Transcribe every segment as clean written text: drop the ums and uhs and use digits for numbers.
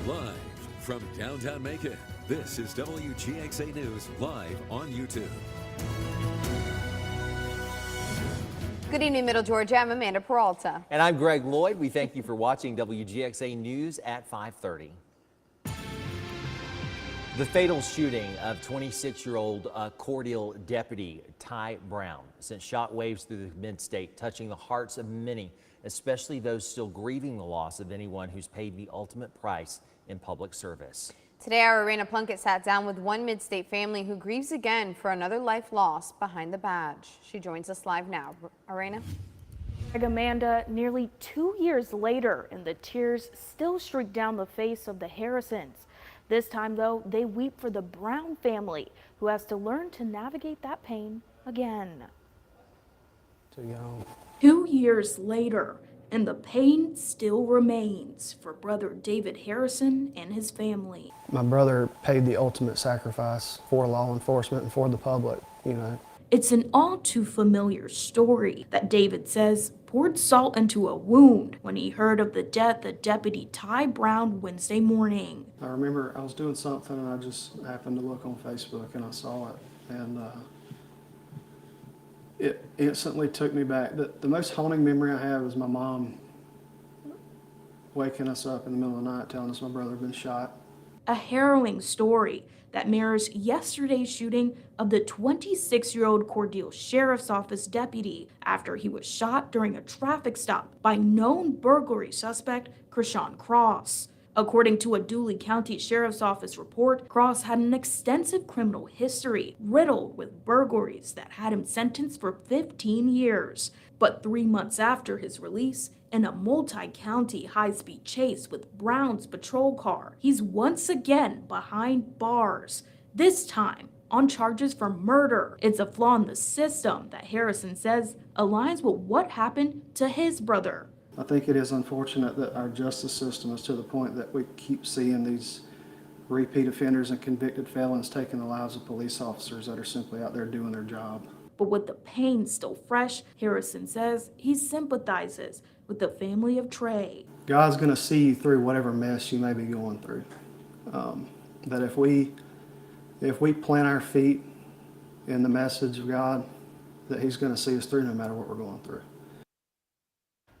Live from downtown Macon, this is WGXA News live on YouTube. Good evening, Middle Georgia. I'm Amanda Peralta. And I'm Greg Lloyd. We thank you for watching WGXA News at 5:30. The fatal shooting of 26-year-old Cordial Deputy Ty Brown sent shockwaves through the mid-state, touching the hearts of many, especially those still grieving the loss of anyone who's paid the ultimate price in public service. Today, our Irena Plunkett sat down with one mid-state family who grieves again for another life lost behind the badge. She joins us live now. Irena? Amanda, nearly 2 years later, and the tears still streak down the face of the Harrisons. This time, though, they weep for the Brown family, who has to learn to navigate that pain again. Too young. 2 years later, and the pain still remains for brother David Harrison and his family. My brother paid the ultimate sacrifice for law enforcement and for the public, you know. It's an all too familiar story that David says poured salt into a wound when he heard of the death of Deputy Ty Brown Wednesday morning. I remember I was doing something and I just happened to look on Facebook and I saw it, and it instantly took me back. The most haunting memory I have is my mom waking us up in the middle of the night telling us my brother had been shot. A harrowing story that mirrors yesterday's shooting of the 26-year-old Cordele Sheriff's Office deputy after he was shot during a traffic stop by known burglary suspect Krishawn Cross. According to a Dooley County Sheriff's Office report, Cross had an extensive criminal history riddled with burglaries that had him sentenced for 15 years. But 3 months after his release, in a multi-county high-speed chase with Brown's patrol car, he's once again behind bars, this time on charges for murder. It's a flaw in the system that Harrison says aligns with what happened to his brother. I think it is unfortunate that our justice system is to the point that we keep seeing these repeat offenders and convicted felons taking the lives of police officers that are simply out there doing their job. But with the pain still fresh, Harrison says he sympathizes with the family of Trey. God's going to see you through whatever mess you may be going through. That if we plant our feet in the message of God, that He's going to see us through no matter what we're going through.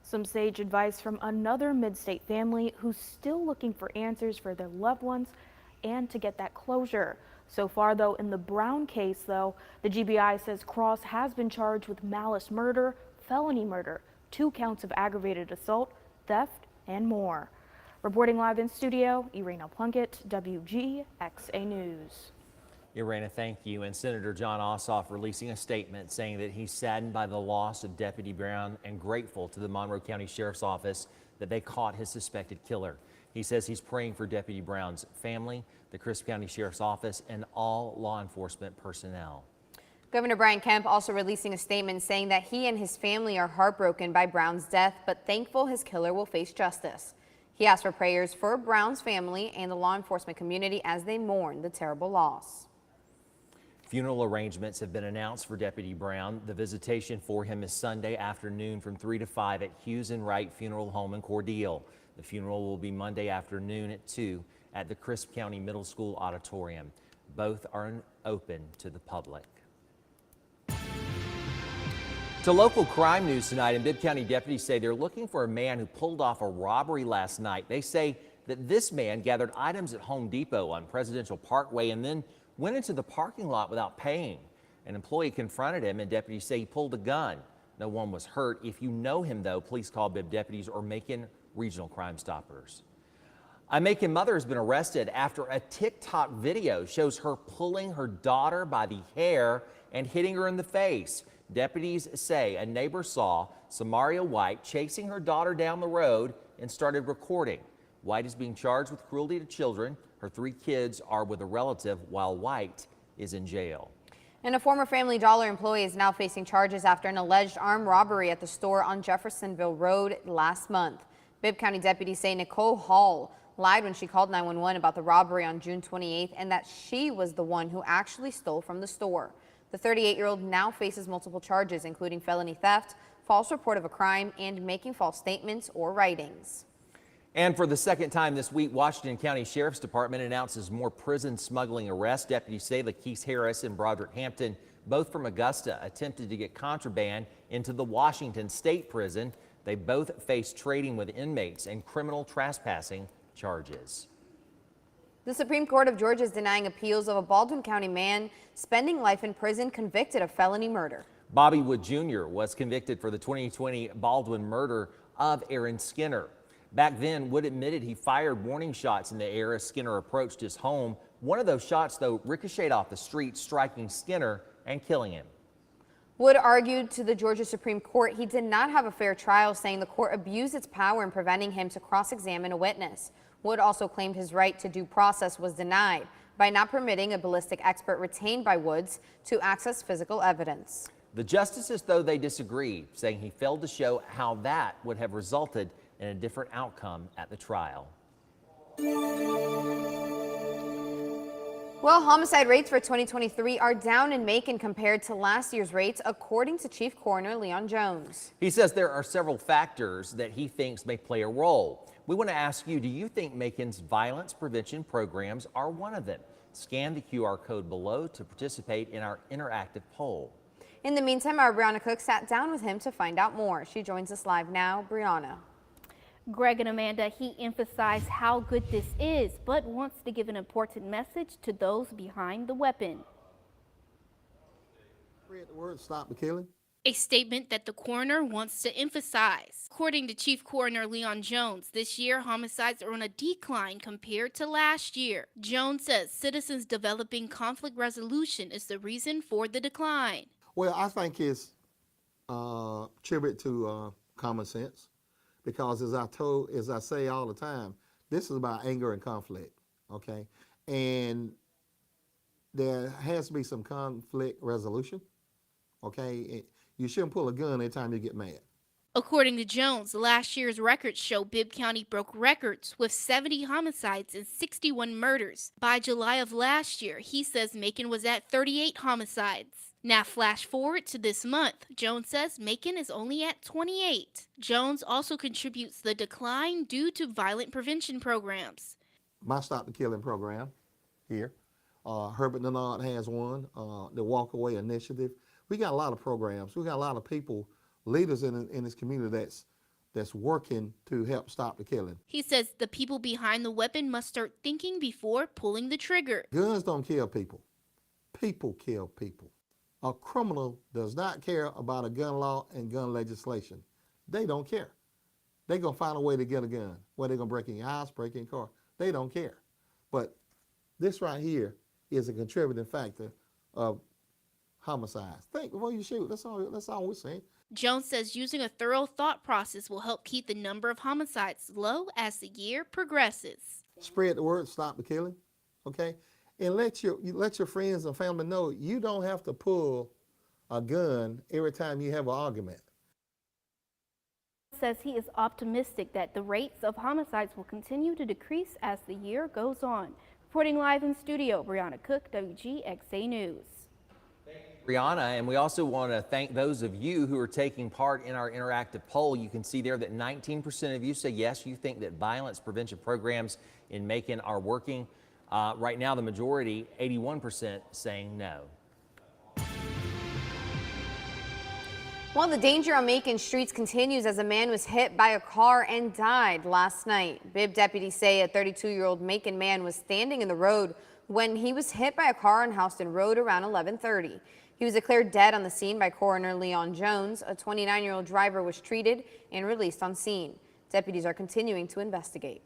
Some sage advice from another mid-state family who's still looking for answers for their loved ones and to get that closure. So far, though, in the Brown case, though, the GBI says Cross has been charged with malice murder, felony murder, 2 counts of aggravated assault, theft, and more. Reporting live in studio, Irena Plunkett, WGXA News. Irena, thank you. And Senator John Ossoff releasing a statement saying that he's saddened by the loss of Deputy Brown and grateful to the Monroe County Sheriff's Office that they caught his suspected killer. He says he's praying for Deputy Brown's family, the Crisp County Sheriff's Office, and all law enforcement personnel. Governor Brian Kemp also releasing a statement saying that he and his family are heartbroken by Brown's death, but thankful his killer will face justice. He asked for prayers for Brown's family and the law enforcement community as they mourn the terrible loss. Funeral arrangements have been announced for Deputy Brown. The visitation for him is Sunday afternoon from 3 to 5 at Hughes and Wright Funeral Home in Cordele. The funeral will be Monday afternoon at 2 at the Crisp County Middle School Auditorium. Both are open to the public. To local crime news tonight, and Bibb County deputies say they're looking for a man who pulled off a robbery last night. They say that this man gathered items at Home Depot on Presidential Parkway and then went into the parking lot without paying. An employee confronted him and deputies say he pulled a gun. No one was hurt. If you know him, though, please call Bibb deputies or Macon Regional Crime Stoppers. A Macon mother has been arrested after a TikTok video shows her pulling her daughter by the hair and hitting her in the face. Deputies say a neighbor saw Samaria White chasing her daughter down the road and started recording. White is being charged with cruelty to children. Her 3 kids are with a relative while White is in jail. And a former Family Dollar employee is now facing charges after an alleged armed robbery at the store on Jeffersonville Road last month. Bibb County deputies say Nicole Hall lied when she called 911 about the robbery on June 28th and that she was the one who actually stole from the store. The 38-year-old now faces multiple charges, including felony theft, false report of a crime, and making false statements or writings. And for the second time this week, Washington County Sheriff's Department announces more prison smuggling arrests. Deputies say Lakeith Harris and Broderick Hampton, both from Augusta, attempted to get contraband into the Washington State Prison. They both face trading with inmates and criminal trespassing charges. The Supreme Court of Georgia is denying appeals of a Baldwin County man spending life in prison convicted of felony murder. Bobby Wood Jr. was convicted for the 2020 Baldwin murder of Aaron Skinner. Back then, Wood admitted he fired warning shots in the air as Skinner approached his home. One of those shots, though, ricocheted off the street, striking Skinner and killing him. Wood argued to the Georgia Supreme Court he did not have a fair trial, saying the court abused its power in preventing him to cross-examine a witness. Wood also claimed his right to due process was denied by not permitting a ballistic expert retained by Woods to access physical evidence. The justices, though, they disagree, saying he failed to show how that would have resulted in a different outcome at the trial. Well, homicide rates for 2023 are down in Macon compared to last year's rates, according to Chief Coroner Leon Jones. He says there are several factors that he thinks may play a role. We want to ask you, do you think Macon's violence prevention programs are one of them? Scan the QR code below to participate in our interactive poll. In the meantime, our Brianna Cook sat down with him to find out more. She joins us live now. Brianna. Greg and Amanda, he emphasized how good this is, but wants to give an important message to those behind the weapon. Spread the word, stop the killing. A statement that the coroner wants to emphasize. According to Chief Coroner Leon Jones, this year homicides are on a decline compared to last year. Jones says citizens developing conflict resolution is the reason for the decline. Well, I think it's tribute to common sense, because as I say all the time, this is about anger and conflict, okay? And there has to be some conflict resolution, okay? You shouldn't pull a gun every time you get mad. According to Jones, last year's records show Bibb County broke records with 70 homicides and 61 murders. By July of last year, he says Macon was at 38 homicides. Now flash forward to this month. Jones says Macon is only at 28. Jones also contributes the decline due to violent prevention programs. My Stop the Killing program here. Herbert Nennard has one, the Walk Away Initiative. We got a lot of programs. We got a lot of people, leaders in this community that's working to help stop the killing. He says the people behind the weapon must start thinking before pulling the trigger. Guns don't kill people. People kill people. A criminal does not care about a gun law and gun legislation. They don't care. They're going to find a way to get a gun. Whether they're going to break in your house, break in your car. They don't care. But this right here is a contributing factor of homicides. Think before you shoot. That's all we're saying. Jones says using a thorough thought process will help keep the number of homicides low as the year progresses. Spread the word, stop the killing, okay? And let your friends and family know you don't have to pull a gun every time you have an argument. Says he is optimistic that the rates of homicides will continue to decrease as the year goes on. Reporting live in studio, Brianna Cook, WGXA News. Brianna, and we also want to thank those of you who are taking part in our interactive poll. You can see there that 19% of you say yes, you think that violence prevention programs in Macon are working. Right now, the majority, 81%, saying no. Well, the danger on Macon streets continues as a man was hit by a car and died last night. Bibb deputies say a 32-year-old Macon man was standing in the road when he was hit by a car on Houston Road around 11:30. He was declared dead on the scene by Coroner Leon Jones. A 29-year-old driver was treated and released on scene. Deputies are continuing to investigate.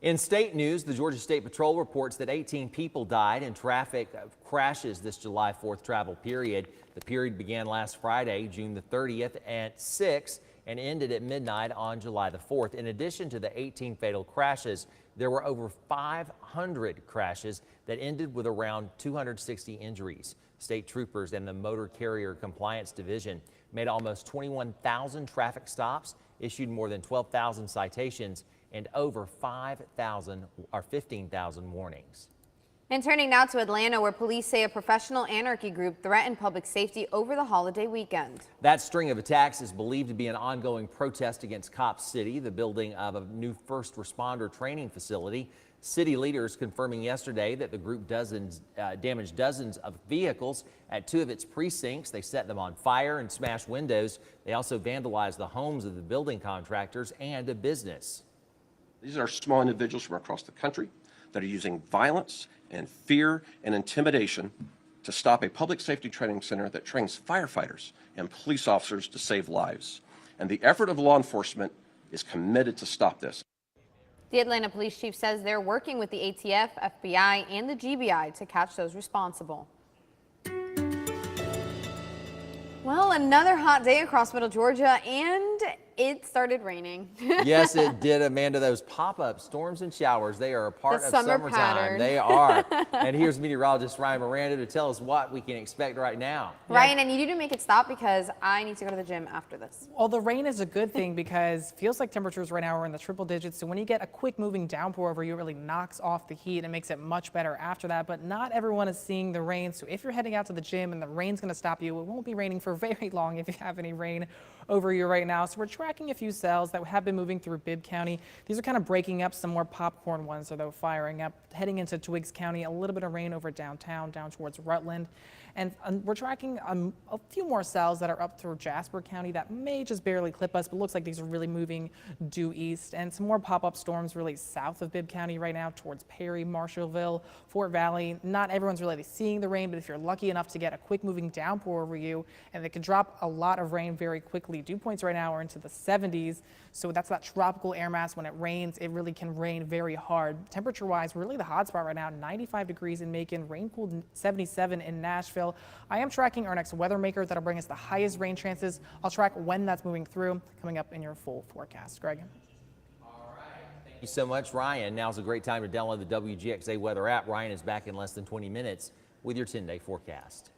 In state news, the Georgia State Patrol reports that 18 people died in traffic crashes this July 4th travel period. The period began last Friday, June the 30th at 6 and ended at midnight on July the 4th. In addition to the 18 fatal crashes, there were over 500 crashes that ended with around 260 injuries. State troopers and the Motor Carrier Compliance Division made almost 21,000 traffic stops, issued more than 12,000 citations, and over 15,000 warnings. And turning now to Atlanta, where police say a professional anarchy group threatened public safety over the holiday weekend. That string of attacks is believed to be an ongoing protest against Cop City, the building of a new first responder training facility. City leaders confirming yesterday that the group damaged dozens of vehicles at 2 of its precincts. They set them on fire and smashed windows. They also vandalized the homes of the building contractors and a business. These are small individuals from across the country that are using violence and fear and intimidation to stop a public safety training center that trains firefighters and police officers to save lives. And the effort of law enforcement is committed to stop this. The Atlanta police chief says they're working with the ATF, FBI, and the GBI to catch those responsible. Well, another hot day across Middle Georgia, and it started raining. Yes, it did, Amanda. Those pop-up storms and showers, they are a part of summertime. Pattern. They are. And here's meteorologist Ryan Miranda to tell us what we can expect right now. Ryan, and you need to make it stop because I need to go to the gym after this. Well, the rain is a good thing because it feels like temperatures right now are in the triple digits. So when you get a quick moving downpour over you, it really knocks off the heat and makes it much better after that. But not everyone is seeing the rain. So if you're heading out to the gym and the rain's going to stop you, it won't be raining for very long if you have any rain over you right now. So we're tracking a few cells that have been moving through Bibb County. These are kind of breaking up. Some more popcorn ones are though firing up. Heading into Twiggs County, a little bit of rain over downtown, down towards Rutland. And we're tracking a few more cells that are up through Jasper County that may just barely clip us, but looks like these are really moving due east. And some more pop-up storms really south of Bibb County right now towards Perry, Marshallville, Fort Valley. Not everyone's really seeing the rain, but if you're lucky enough to get a quick moving downpour over you, and it can drop a lot of rain very quickly. Dew points right now are into the 70s. So that's that tropical air mass. When it rains, it really can rain very hard. Temperature-wise, really the hot spot right now, 95 degrees in Macon, rain pool 77 in Nashville. I am tracking our next weather maker that'll bring us the highest rain chances. I'll track when that's moving through, coming up in your full forecast. Greg. All right. Thank you so much, Ryan. Now's a great time to download the WGXA weather app. Ryan is back in less than 20 minutes with your 10-day forecast.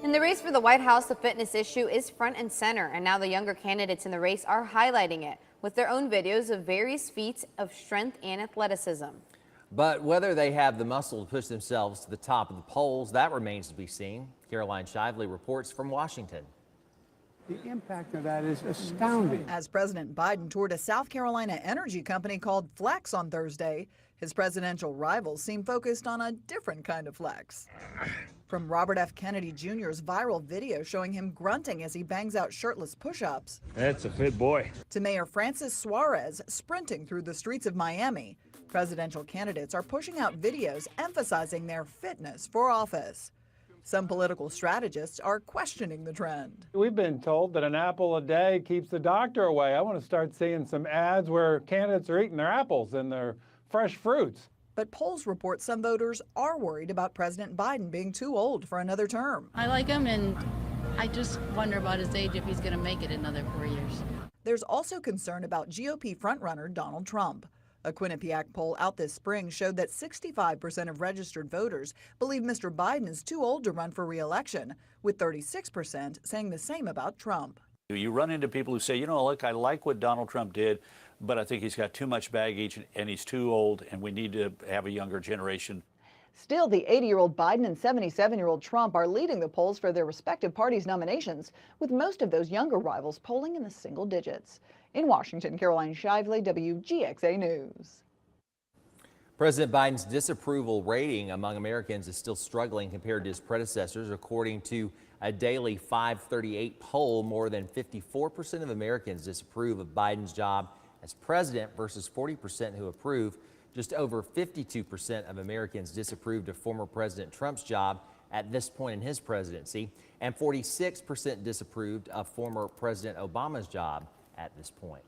In the race for the White House, the fitness issue is front and center, and now the younger candidates in the race are highlighting it with their own videos of various feats of strength and athleticism. But whether they have the muscle to push themselves to the top of the polls, that remains to be seen. Caroline Shively reports from Washington. The impact of that is astounding. As President Biden toured a South Carolina energy company called Flex on Thursday, his presidential rivals seem focused on a different kind of flex. From Robert F. Kennedy Jr.'s viral video showing him grunting as he bangs out shirtless push-ups. That's a fit boy. To Mayor Francis Suarez sprinting through the streets of Miami, presidential candidates are pushing out videos emphasizing their fitness for office. Some political strategists are questioning the trend. We've been told that an apple a day keeps the doctor away. I want to start seeing some ads where candidates are eating their apples and their fresh fruits. But polls report some voters are worried about President Biden being too old for another term. I like him, and I just wonder about his age if he's going to make it another 4 years. There's also concern about GOP frontrunner Donald Trump. A Quinnipiac poll out this spring showed that 65% of registered voters believe Mr. Biden is too old to run for re-election, with 36% saying the same about Trump. You run into people who say, you know, look, I like what Donald Trump did, but I think he's got too much baggage and he's too old and we need to have a younger generation. Still, the 80-year-old Biden and 77-year-old Trump are leading the polls for their respective parties' nominations, with most of those younger rivals polling in the single digits. In Washington, Caroline Shively, WGXA News. President Biden's disapproval rating among Americans is still struggling compared to his predecessors. According to a daily 538 poll, more than 54% of Americans disapprove of Biden's job as president versus 40% who approve. Just over 52% of Americans disapproved of former President Trump's job at this point in his presidency, and 46% disapproved of former President Obama's job at this point.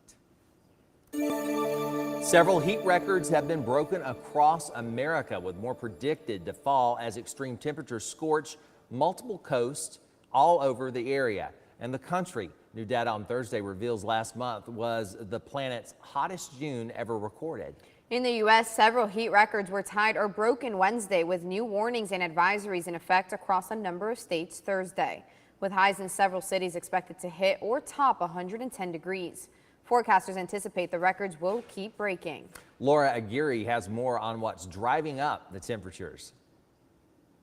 Several heat records have been broken across America, with more predicted to fall as extreme temperatures scorch multiple coasts all over the area and the country. New data on Thursday reveals last month was the planet's hottest June ever recorded. In the U.S., several heat records were tied or broken Wednesday, with new warnings and advisories in effect across a number of states Thursday, with highs in several cities expected to hit or top 110 degrees. Forecasters anticipate the records will keep breaking. Laura Aguirre has more on what's driving up the temperatures.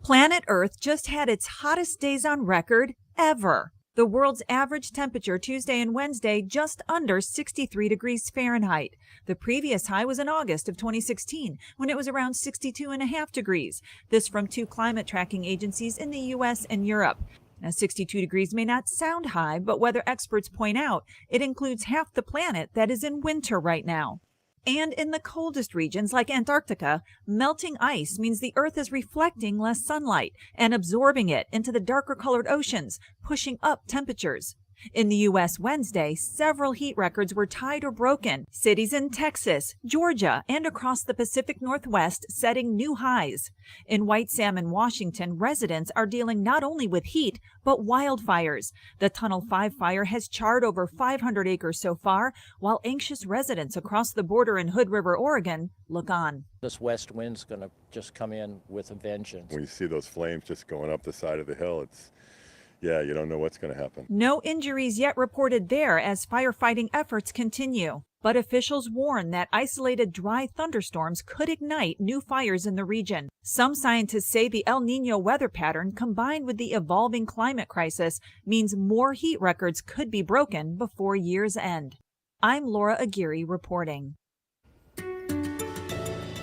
Planet Earth just had its hottest days on record ever. The world's average temperature Tuesday and Wednesday just under 63 degrees Fahrenheit. The previous high was in August of 2016 when it was around 62.5 degrees. This from 2 climate tracking agencies in the U.S. and Europe. Now, 62 degrees may not sound high, but weather experts point out it includes half the planet that is in winter right now. And in the coldest regions like Antarctica, melting ice means the Earth is reflecting less sunlight and absorbing it into the darker colored oceans, pushing up temperatures. In the U.S. Wednesday, several heat records were tied or broken. Cities in Texas, Georgia, and across the Pacific Northwest setting new highs. In White Salmon, Washington, residents are dealing not only with heat, but wildfires. The Tunnel 5 fire has charred over 500 acres so far, while anxious residents across the border in Hood River, Oregon, look on. This west wind's going to just come in with a vengeance. When you see those flames just going up the side of the hill, yeah, you don't know what's going to happen. No injuries yet reported there as firefighting efforts continue. But officials warn that isolated dry thunderstorms could ignite new fires in the region. Some scientists say the El Nino weather pattern combined with the evolving climate crisis means more heat records could be broken before year's end. I'm Laura Aguirre reporting.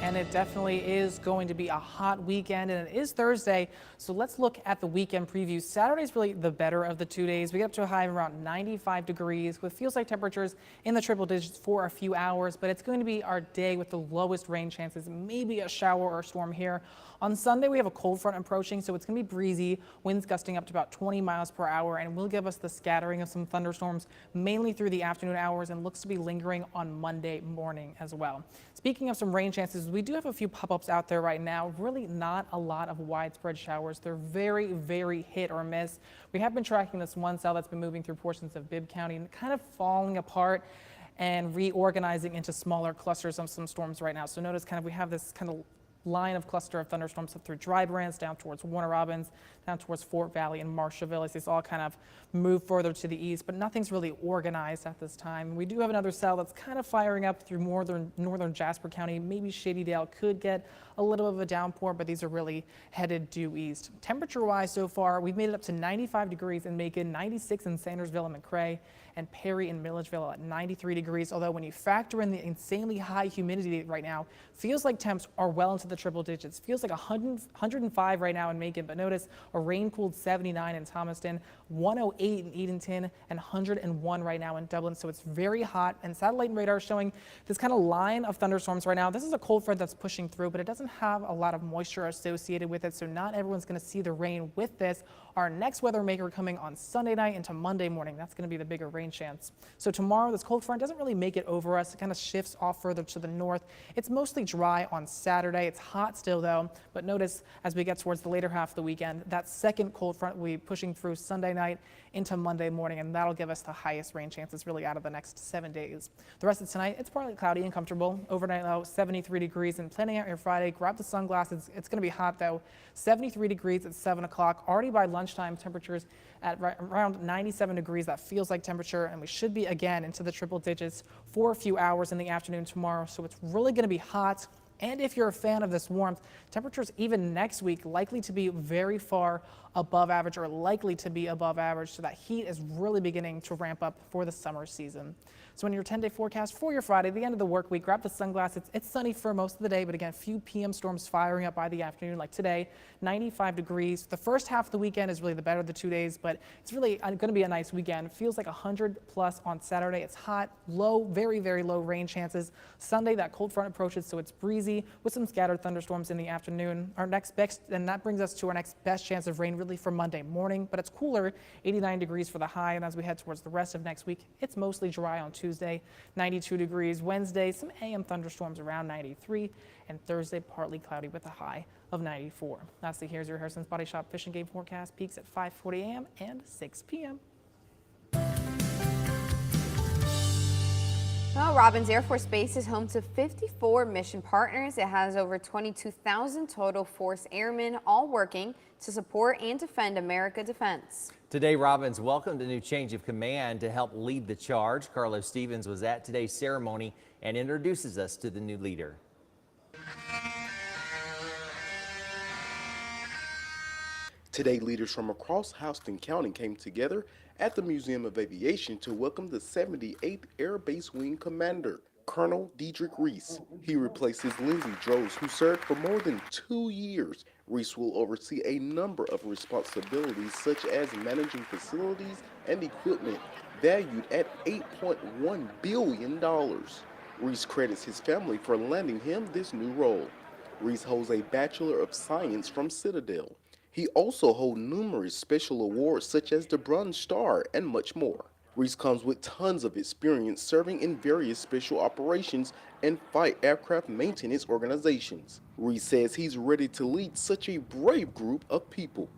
And it definitely is going to be a hot weekend, and it is Thursday. So let's look at the weekend preview. Saturday is really the better of the 2 days. We get up to a high of around 95 degrees with feels like temperatures in the triple digits for a few hours, but it's going to be our day with the lowest rain chances, maybe a shower or storm here. On Sunday, we have a cold front approaching, so it's going to be breezy, winds gusting up to about 20 miles per hour, and will give us the scattering of some thunderstorms mainly through the afternoon hours and looks to be lingering on Monday morning as well. Speaking of some rain chances, we do have a few pop-ups out there right now. Really not a lot of widespread showers. They're very, very hit or miss. We have been tracking this one cell that's been moving through portions of Bibb County and kind of falling apart and reorganizing into smaller clusters of some storms right now. So notice we have this kind of line of cluster of thunderstorms up through Dry Branch, down towards Warner Robins, down towards Fort Valley and Marshallville as these all kind of move further to the east, but nothing's really organized at this time. We do have another cell that's kind of firing up through northern Jasper County. Maybe Shadydale could get a little bit of a downpour, but these are really headed due east. Temperature-wise so far, we've made it up to 95 degrees in Macon, 96 in Sandersville and McRae, and Perry and Milledgeville at 93 degrees. Although when you factor in the insanely high humidity right now, feels like temps are well into the triple digits. Feels like 105 right now in Macon, but notice a rain-cooled 79 in Thomaston, 108 in Edenton, and 101 right now in Dublin. So it's very hot, and satellite and radar showing this kind of line of thunderstorms right now. This is a cold front that's pushing through, but it doesn't have a lot of moisture associated with it, so not everyone's going to see the rain with this. Our next weather maker coming on Sunday night into Monday morning. That's going to be the bigger rain chance. So tomorrow, this cold front doesn't really make it over us. It kind of shifts off further to the north. It's mostly dry on Saturday. It's hot still though, but notice as we get towards the later half of the weekend, that second cold front will be pushing through Sunday night into Monday morning, and that'll give us the highest rain chances really out of the next 7 days. The rest of tonight, it's partly cloudy and comfortable. Overnight low, 73 degrees, and planning out your Friday, grab the sunglasses. It's going to be hot though. 73 degrees at 7 o'clock. Already by lunchtime, temperatures at around 97 degrees. That feels like temperature, and we should be again into the triple digits for a few hours in the afternoon tomorrow. So it's really going to be hot. And if you're a fan of this warmth, temperatures even next week likely to be very far above average or likely to be above average. So that heat is really beginning to ramp up for the summer season. So in your 10-day forecast for your Friday, the end of the work week, grab the sunglasses. It's sunny for most of the day, but again, a few PM storms firing up by the afternoon like today, 95 degrees. The first half of the weekend is really the better of the 2 days, but it's really going to be a nice weekend. Feels like 100 plus on Saturday. It's hot, low, very, very low rain chances. Sunday, that cold front approaches, so it's breezy with some scattered thunderstorms in the afternoon. Our next best, and that brings us to our next best chance of rain really for Monday morning, but it's cooler, 89 degrees for the high, and as we head towards the rest of next week, it's mostly dry on Tuesday, 92 degrees. Wednesday, some AM thunderstorms around 93, and Thursday, partly cloudy with a high of 94. Lastly, here's your Harrison's Body Shop Fish and Game forecast. Peaks at 5:40 a.m. and 6 p.m. Well, Robins Air Force Base is home to 54 mission partners. It has over 22,000 total force airmen, all working to support and defend America's defense. Today, Robins welcomed a new change of command to help lead the charge. Carlos Stevens was at today's ceremony and introduces us to the new leader. Today, leaders from across Houston County came together at the Museum of Aviation to welcome the 78th Air Base Wing Commander, Colonel Diedrich Reese. He replaces Lindsey Droz, who served for more than 2 years. Reese will oversee a number of responsibilities, such as managing facilities and equipment valued at $8.1 billion. Reese credits his family for landing him this new role. Reese holds a Bachelor of Science from Citadel. He also holds numerous special awards such as the Bronze Star and much more. Reese comes with tons of experience serving in various special operations and fight aircraft maintenance organizations. Reese says he's ready to lead such a brave group of people.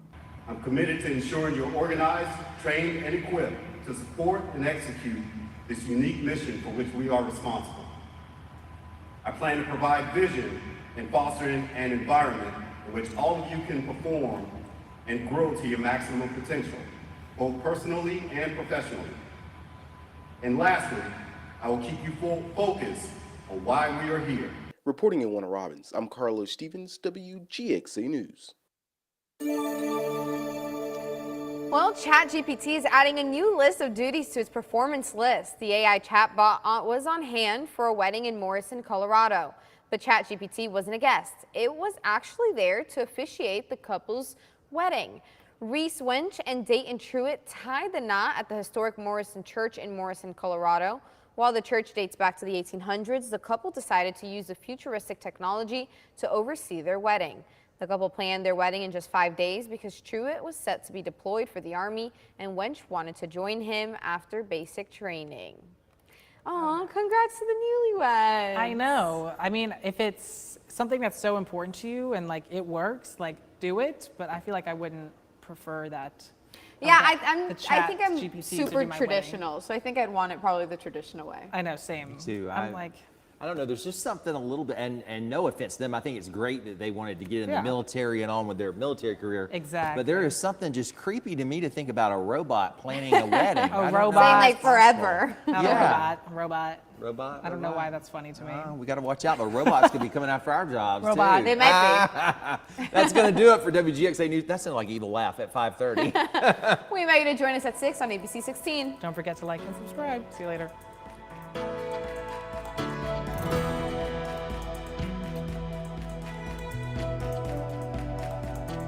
I'm committed to ensuring you're organized, trained, and equipped to support and execute this unique mission for which we are responsible. I plan to provide vision in fostering an environment in which all of you can perform and grow to your maximum potential, both personally and professionally. And lastly, I will keep you focused on why we are here. Reporting in Warner Robins, I'm Carlos Stevens, WGXA News. Well, ChatGPT is adding a new list of duties to its performance list. The AI chatbot was on hand for a wedding in Morrison, Colorado. But ChatGPT wasn't a guest. It was actually there to officiate the couple's wedding. Reese Wench and Dayton Truitt tied the knot at the historic Morrison Church in Morrison, Colorado. While the church dates back to the 1800s, the couple decided to use the futuristic technology to oversee their wedding. The couple planned their wedding in just 5 days because Truitt was set to be deployed for the Army and Wench wanted to join him after basic training. Aw, congrats to the newlyweds. I know. I mean, if it's something that's so important to you and like it works, like do it. But I feel like I wouldn't prefer that. Yeah, I think I'm GPT to super do my traditional, so I think I'd want it probably the traditional way. I know, same. Me too. I'm like, I don't know. There's just something a little bit, and no offense to them, I think it's great that they wanted to get in Yeah. the military and on with their military career. Exactly. But there is something just creepy to me to think about a robot planning a wedding. A robot. Saying like forever. not Yeah. robot. Robot. I don't know why that's funny to me. We got to watch out. The robots could be coming after our jobs Robot. too. They might That's going to do it for WGXA News. That sounded like evil laugh at 5:30. We invite you to join us at 6 on ABC 16. Don't forget to like and subscribe. See you later.